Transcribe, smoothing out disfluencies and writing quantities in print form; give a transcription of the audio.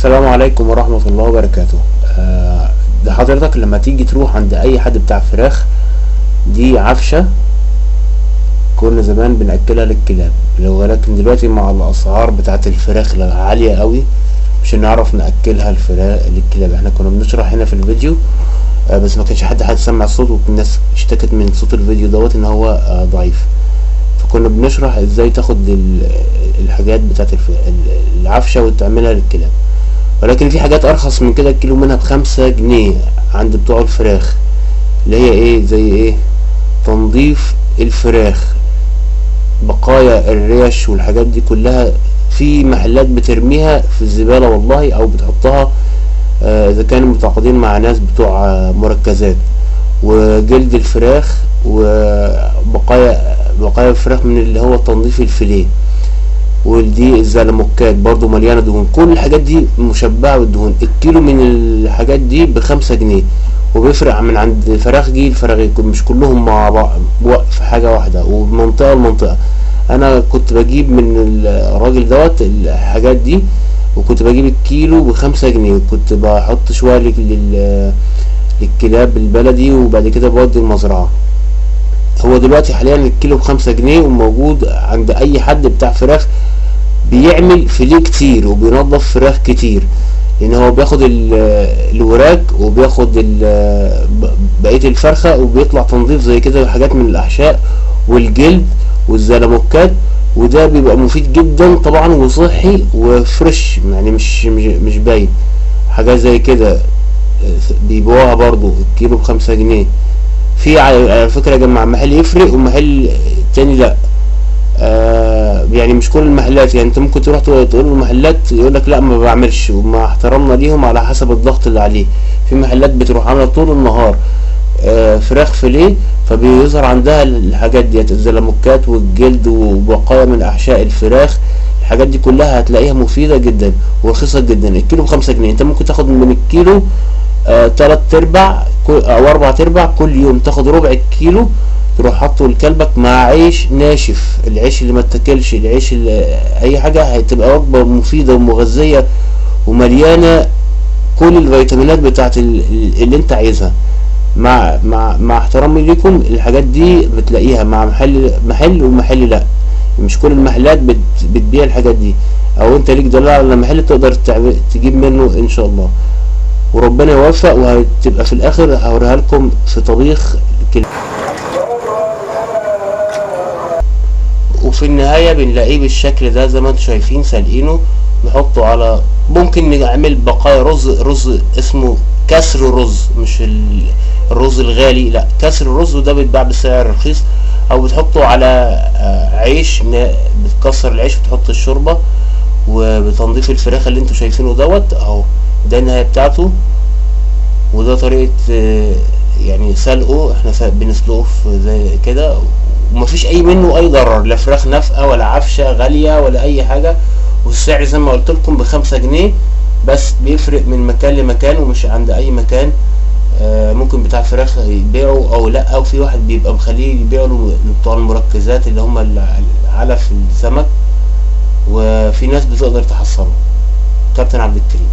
السلام عليكم ورحمة الله وبركاته. ده حضرتك لما تيجي تروح عند اي حد بتاع فراخ، دي عفشة كنا زمان بنأكلها للكلاب، ولكن دلوقتي مع الاسعار بتاعت الفراخ عالية قوي مش هنعرف نأكلها الفراخ للكلاب. احنا كنا بنشرح هنا في الفيديو بس ما كانش حد سمع الصوت، والناس اشتكت من صوت الفيديو دوت ان هو ضعيف. فكنا بنشرح ازاي تاخد الحاجات بتاعت العفشة وتعملها للكلاب، ولكن في حاجات ارخص من كده، الكيلو منها ب5 جنيه عند بتوع الفراخ، اللي هي ايه؟ زي ايه؟ تنظيف الفراخ، بقايا الريش والحاجات دي كلها. في محلات بترميها في الزبالة والله، او بتحطها اذا كانوا متعاقدين مع ناس بتوع مركزات. وجلد الفراخ وبقايا الفراخ من اللي هو تنظيف الفيليه، ودي الزلموكات برضو مليانة دهون. كل الحاجات دي مشبعة بالدهون. الكيلو من الحاجات دي ب5 جنيه، وبيفرق من عند فراخجي لفراخجي، مش كلهم مع بعض في حاجة واحدة ومنطقة لمنطقة. انا كنت بجيب من الراجل دوت الحاجات دي، وكنت بجيب الكيلو ب5 جنيه، كنت بحط شوية للكلاب البلدي، وبعد كده بودي المزرعة. هو دلوقتي حاليا الكيلو ب5 جنيه، وموجود عند اي حد بتاع فراخ بيعمل فيليه كتير وبينظف فراخ كتير، لان هو بياخد الوراك وبياخد بقية الفرخة، وبيطلع تنظيف زي كده حاجات من الاحشاء والجلد والزلموكات. وده بيبقى مفيد جدا طبعا وصحي وفريش، يعني مش باين حاجات زي كده. بيبيعوها برضو الكيلو ب5 جنيه. في على فكرة يا جماعة محل يفرق ومحل تاني لا. يعني مش كل المحلات، يعني انت ممكن تروح تقول المحلات يقولك لا ما بعملش، ومع احترامنا ليهم على حسب الضغط اللي عليه. في محلات بتروح عاملة طول النهار فراخ فيليه، فبيظهر عندها الحاجات ديت، الزلموكات والجلد وبقايا من احشاء الفراخ. الحاجات دي كلها هتلاقيها مفيدة جدا ورخيصة جدا. الكيلو ب5 جنيه، انت ممكن تاخد من الكيلو 3/4 او 4/4 كل يوم، تاخد ربع الكيلو تروح حاطه لكلبك مع عيش ناشف، العيش اللي ما اتاكلش، العيش اللي اي حاجة، هتبقى وجبة مفيدة ومغذية ومليانة كل الفيتامينات بتاعت اللي انت عايزها. مع احترامي ليكم، الحاجات دي بتلاقيها مع محل ومحل لا. مش كل المحلات بتبيع الحاجات دي، او انت ليك دلال على محل تقدر تجيب منه ان شاء الله، وربنا يوفق. وهتبقى في الاخر هوريها لكم في طبيخ الكلاب. وفي النهاية بنلاقيه بالشكل ده زي ما انتم شايفين، سالقينه، نحطه على، ممكن نعمل بقايا رز اسمه كسر رز، مش الرز الغالي، لا كسر الرز، وده بيتباع بسعر رخيص. او بتحطه على عيش، بتكسر العيش وتحط الشوربة، وبتنظيف الفراخ اللي انتم شايفينه دوت اهو. ده النهاية بتاعته، وده طريقة يعني سلقه. احنا بنسلقه زي كده، ومفيش اي منه اي ضرر، لا فراخ نافقة ولا عفشة غالية ولا اي حاجة. والسعر زي ما قلت لكم ب5 جنيه، بس بيفرق من مكان لمكان ومش عند اي مكان. ممكن بتاع فراخ يبيعوا او لا، او في واحد بيبقى مخليه يبيعوا له بتوع المركزات اللي هم علف السمك، وفي ناس بتقدر تحصله. كابتن عبد الكريم.